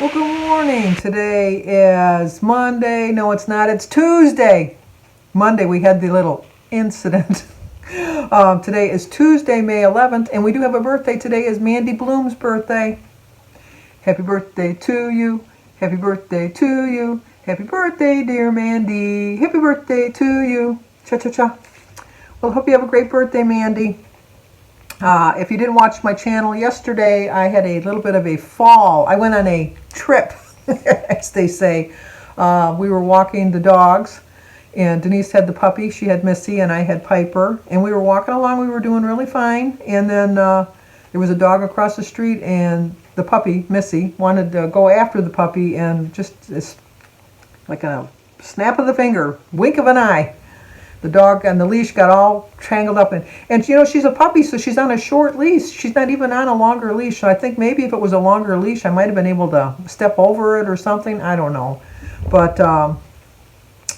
Well, good morning. Today is Monday. No, it's not. It's Tuesday. Monday, we had the little incident. Today is Tuesday, May 11th, and we do have a birthday. Today is Mandy Bloom's birthday. Happy birthday to you. Happy birthday to you. Happy birthday, dear Mandy. Happy birthday to you. Cha-cha-cha. Well, hope you have a great birthday, Mandy. If you didn't watch my channel yesterday, I had a little bit of a fall. I went on a trip, as they say. We were walking the dogs, and Denise had the puppy. She had Missy, and I had Piper. And we were walking along. We were doing really fine. And then there was a dog across the street, and the puppy, Missy, wanted to go after the puppy, and just like a snap of the finger, wink of an eye, the dog on the leash got all tangled up. And you know, she's a puppy, so she's on a short leash. She's not even on a longer leash. So I think maybe if it was a longer leash, I might have been able to step over it or something. I don't know. But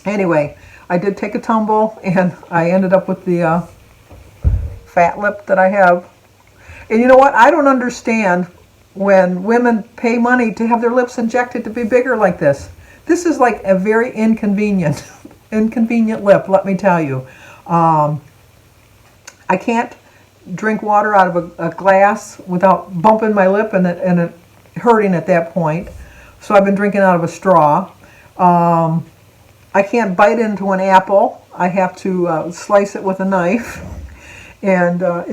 anyway, I did take a tumble, and I ended up with the fat lip that I have. And you know what? I don't understand when women pay money to have their lips injected to be bigger like this. This is like a very inconvenient lip, let me tell you. I can't drink water out of a glass without bumping my lip and it hurting at that point. So I've been drinking out of a straw. I can't bite into an apple. I have to slice it with a knife, and I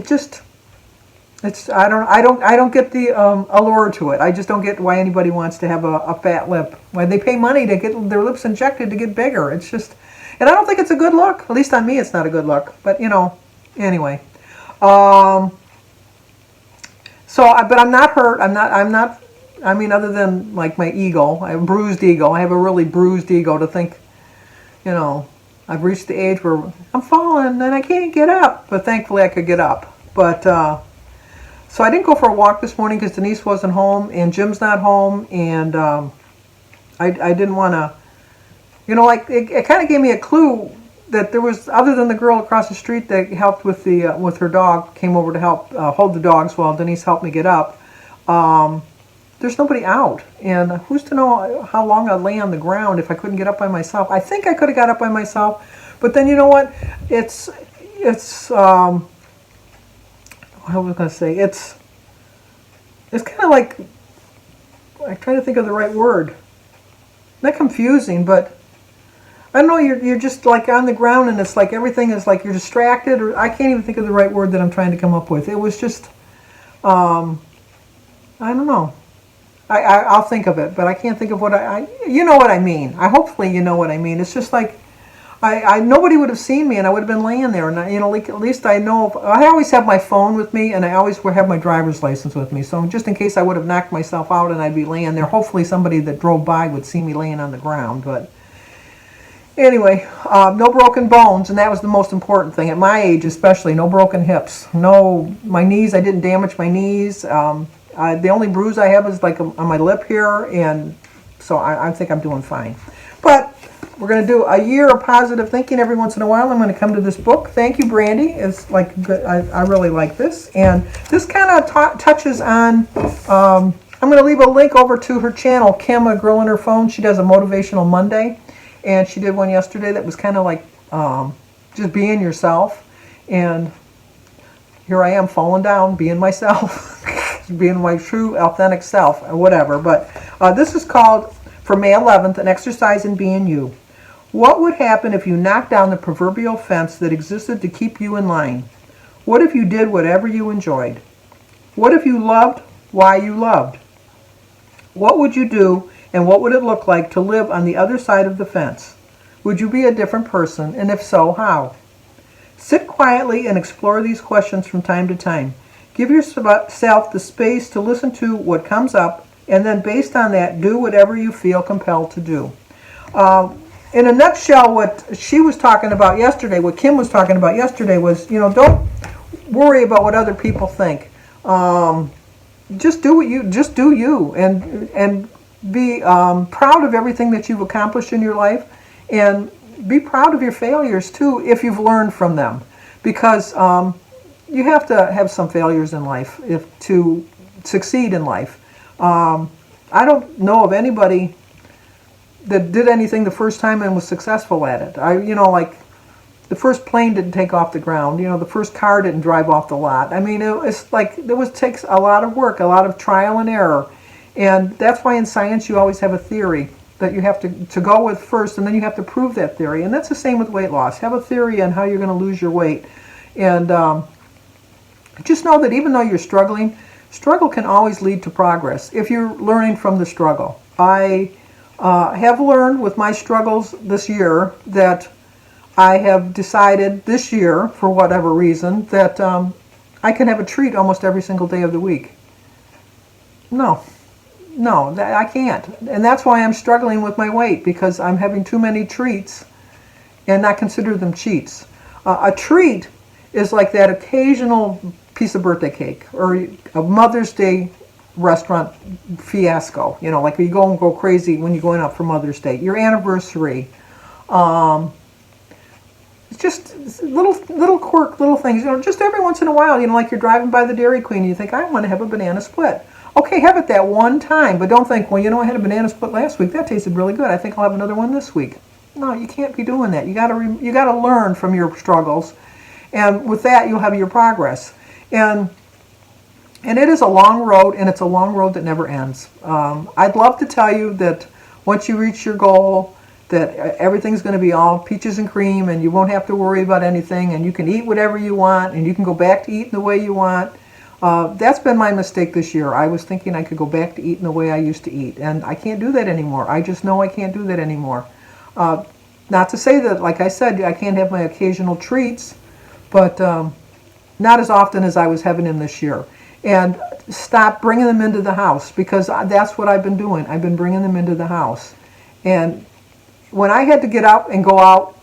don't get the allure to it. I just don't get why anybody wants to have a fat lip. Why they pay money to get their lips injected to get bigger. It's just, and I don't think it's a good look. At least on me, it's not a good look. But you know, anyway. But I'm not hurt. I'm not. I mean, other than like my ego, I have a bruised ego. I have a really bruised ego to think, you know, I've reached the age where I'm falling and I can't get up. But thankfully, I could get up. But so I didn't go for a walk this morning because Denise wasn't home and Jim's not home, and I didn't want to, you know, like it kind of gave me a clue that there was, other than the girl across the street that helped with the with her dog, came over to help hold the dogs while Denise helped me get up. There's nobody out, and who's to know how long I'd lay on the ground if I couldn't get up by myself. I think I could have got up by myself, but then you know what? It's I was going to say, it's kind of like, I'm trying to think of the right word. Not confusing, but I don't know, you're just like on the ground, and it's like everything is like you're distracted, or I can't even think of the right word that I'm trying to come up with. It was just, I don't know. I'll think of it, but I can't think of what you know what I mean. Hopefully you know what I mean. It's just like, nobody would have seen me, and I would have been laying there, and you know, like, at least I know. I always have my phone with me, and I always have my driver's license with me. So just in case I would have knocked myself out and I'd be laying there, hopefully somebody that drove by would see me laying on the ground. But anyway, no broken bones, and that was the most important thing at my age, especially. No broken hips. No, my knees. I didn't damage my knees. The only bruise I have is like on my lip here, and so I think I'm doing fine. But we're going to do a year of positive thinking every once in a while. I'm going to come to this book. Thank you, Brandy. It's like good. I really like this. And this kind of touches on, I'm going to leave a link over to her channel, Kim, a Girl on Her Phone. She does a Motivational Monday. And she did one yesterday that was kind of like just being yourself. And here I am falling down, being myself, being my true, authentic self, or whatever. But this is called, for May 11th, An Exercise in Being You. What would happen if you knocked down the proverbial fence that existed to keep you in line? What if you did whatever you enjoyed? What if you loved why you loved? What would you do, and what would it look like to live on the other side of the fence? Would you be a different person, and if so, how? Sit quietly and explore these questions from time to time. Give yourself the space to listen to what comes up, and then based on that, do whatever you feel compelled to do. In a nutshell, what she was talking about yesterday, what Kim was talking about yesterday was, you know, don't worry about what other people think. Just do you, and be proud of everything that you've accomplished in your life, and be proud of your failures too if you've learned from them, because you have to have some failures in life to succeed in life. I don't know of anybody that did anything the first time and was successful at it. Like the first plane didn't take off the ground. The first car didn't drive off the lot. I mean, it's like takes a lot of work, a lot of trial and error. And that's why in science you always have a theory that you have to go with first, and then you have to prove that theory. And that's the same with weight loss. Have a theory on how you're going to lose your weight. And just know that even though you're struggling, struggle can always lead to progress if you're learning from the struggle. I have learned with my struggles this year that I have decided this year, for whatever reason, that I can have a treat almost every single day of the week. No, I can't. And that's why I'm struggling with my weight, because I'm having too many treats and not consider them cheats. A treat is like that occasional piece of birthday cake or a Mother's Day restaurant fiasco. Like you go crazy when you're going out for Mother's Day. Your anniversary. It's just little quirk, little things. Just every once in a while, like you're driving by the Dairy Queen and you think, I want to have a banana split. Okay, have it that one time, but don't think, well, I had a banana split last week. That tasted really good. I think I'll have another one this week. No, you can't be doing that. You got to learn from your struggles, and with that, you'll have your progress. And it is a long road, and it's a long road that never ends. I'd love to tell you that once you reach your goal, that everything's going to be all peaches and cream, and you won't have to worry about anything, and you can eat whatever you want, and you can go back to eating the way you want. That's been my mistake this year. I was thinking I could go back to eating the way I used to eat, and I can't do that anymore. I just know I can't do that anymore. Not to say that, like I said, I can't have my occasional treats, but not as often as I was having them this year. And stop bringing them into the house, because that's what I've been doing. I've been bringing them into the house. And when I had to get up and go out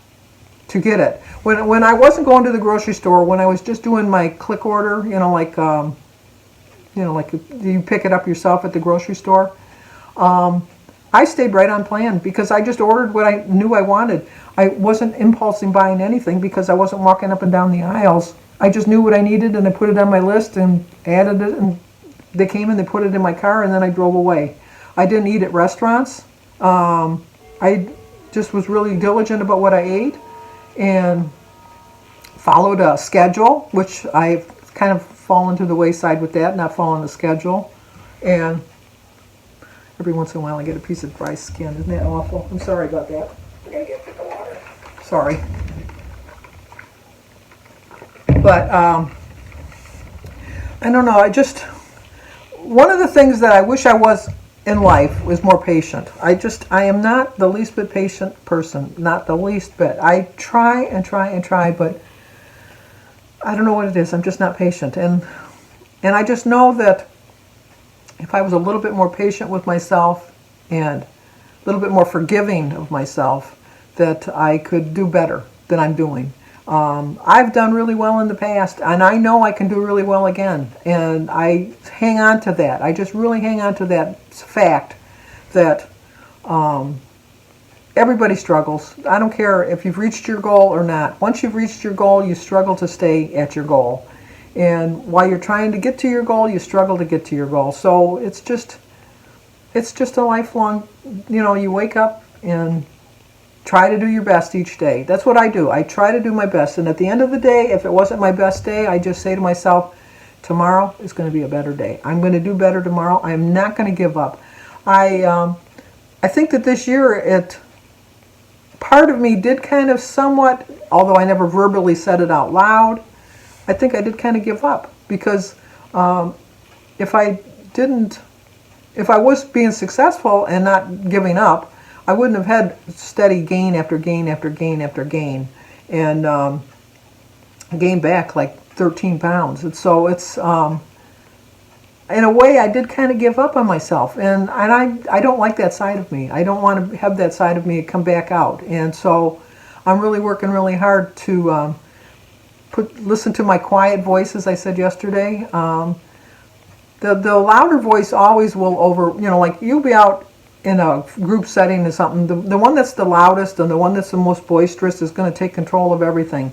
to get it, when I wasn't going to the grocery store, when I was just doing my click order, like you pick it up yourself at the grocery store, I stayed right on plan because I just ordered what I knew I wanted. I wasn't impulsing buying anything because I wasn't walking up and down the aisles. I just knew what I needed, and I put it on my list and added it, and they came and they put it in my car, and then I drove away. I didn't eat at restaurants. I just was really diligent about what I ate and followed a schedule, which I've kind of fallen to the wayside with that, not following the schedule. And every once in a while I get a piece of dry skin. Isn't that awful? I'm sorry about that. I gotta get the water. Sorry. But I don't know. One of the things that I wish I was in life was more patient. I am not the least bit patient person, not the least bit. I try and try and try, but I don't know what it is. I'm just not patient. And I just know that if I was a little bit more patient with myself and a little bit more forgiving of myself, that I could do better than I'm doing. I've done really well in the past, and I know I can do really well again. And I hang on to that. I just really hang on to that fact that everybody struggles. I don't care if you've reached your goal or not. Once you've reached your goal, you struggle to stay at your goal. And while you're trying to get to your goal, you struggle to get to your goal. So it's just a lifelong, you wake up and try to do your best each day. That's what I do. I try to do my best. And at the end of the day, if it wasn't my best day, I just say to myself, tomorrow is going to be a better day. I'm going to do better tomorrow. I am not going to give up. I think that this year, part of me did kind of somewhat, although I never verbally said it out loud, I think I did kind of give up. Because if I was being successful and not giving up, I wouldn't have had steady gain after gain after gain after gain, and I gained back like 13 pounds. And so it's, in a way, I did kind of give up on myself, and I don't like that side of me. I don't want to have that side of me come back out, and so I'm really working really hard to listen to my quiet voice, as I said yesterday. The louder voice always will like you'll be out in a group setting or something, the one that's the loudest and the one that's the most boisterous is going to take control of everything.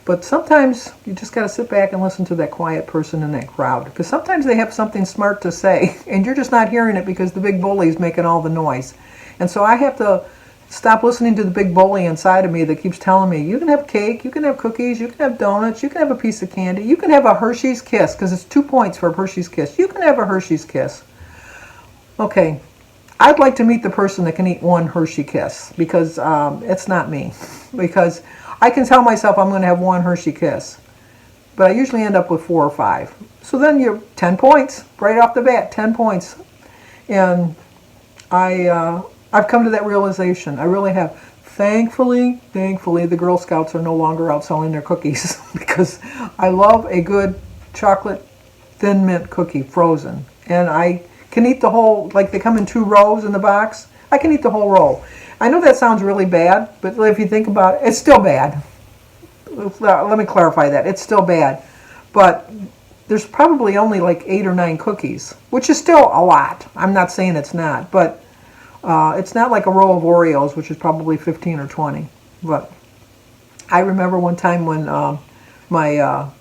But sometimes you just got to sit back and listen to that quiet person in that crowd. Because sometimes they have something smart to say, and you're just not hearing it because the big bully is making all the noise. And so I have to stop listening to the big bully inside of me that keeps telling me, you can have cake, you can have cookies, you can have donuts, you can have a piece of candy, you can have a Hershey's Kiss, because it's 2 points for a Hershey's Kiss. You can have a Hershey's Kiss. Okay, I'd like to meet the person that can eat one Hershey Kiss, because it's not me. Because I can tell myself I'm going to have one Hershey Kiss, but I usually end up with 4 or 5. So then you're 10 points, right off the bat, 10 points. And I've come to that realization. I really have. Thankfully, the Girl Scouts are no longer out selling their cookies because I love a good chocolate thin mint cookie, frozen. And I can eat the whole, like they come in 2 rows in the box. I can eat the whole row. I know that sounds really bad, but if you think about it, it's still bad. Let me clarify that. It's still bad. But there's probably only like 8 or 9 cookies, which is still a lot. I'm not saying it's not, but it's not like a row of Oreos, which is probably 15 or 20. But I remember one time when my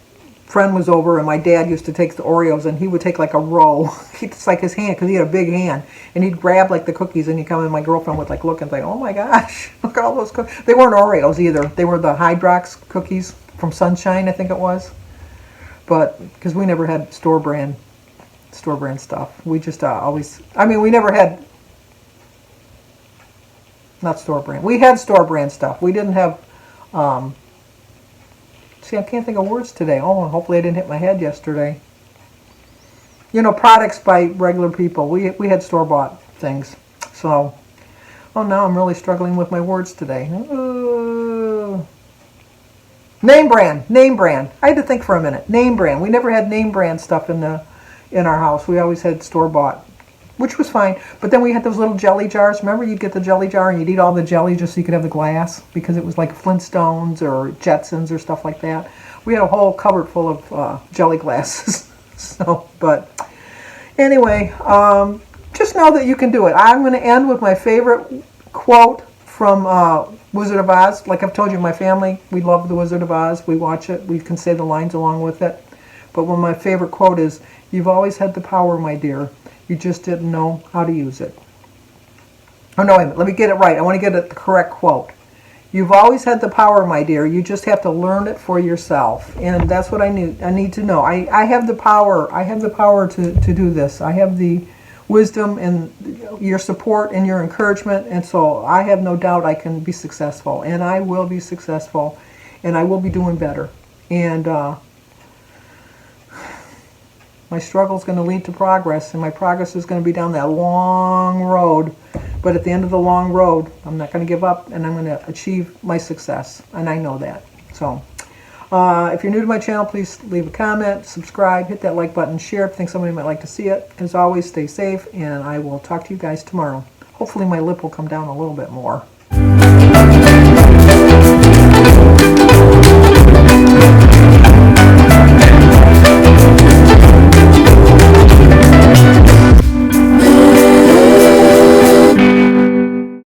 friend was over and my dad used to take the Oreos and he would take like a row. It's like his hand, because he had a big hand, and he'd grab like the cookies and he'd come in. My girlfriend would like look and think, oh my gosh, look at all those cookies. They weren't Oreos either. They were the Hydrox cookies from Sunshine, I think it was. But because we never had store brand stuff, we just always, I mean, we never had, not store brand, we had store brand stuff. We didn't have see, I can't think of words today. Oh, hopefully I didn't hit my head yesterday. You know, products by regular people. We had store-bought things. So, oh, now I'm really struggling with my words today. Name brand. I had to think for a minute. Name brand. We never had name brand stuff in our house. We always had store-bought, which was fine. But then we had those little jelly jars. Remember, you'd get the jelly jar and you'd eat all the jelly just so you could have the glass, because it was like Flintstones or Jetsons or stuff like that. We had a whole cupboard full of jelly glasses. So, but anyway, just know that you can do it. I'm going to end with my favorite quote from Wizard of Oz. Like I've told you, my family, we love the Wizard of Oz. We watch it. We can say the lines along with it. But one of my favorite quote is, "You've always had the power, my dear. You just didn't know how to use it." Oh, no, wait a minute. Let me get it right. I want to get it the correct quote. "You've always had the power, my dear. You just have to learn it for yourself." And that's what I need to know. I have the power. I have the power to do this. I have the wisdom and your support and your encouragement. And so I have no doubt I can be successful. And I will be successful. And I will be doing better. And my struggle is going to lead to progress, and my progress is going to be down that long road. But at the end of the long road, I'm not going to give up, and I'm going to achieve my success, and I know that. So, if you're new to my channel, please leave a comment, subscribe, hit that like button, share if you think somebody might like to see it. As always, stay safe, and I will talk to you guys tomorrow. Hopefully my lip will come down a little bit more.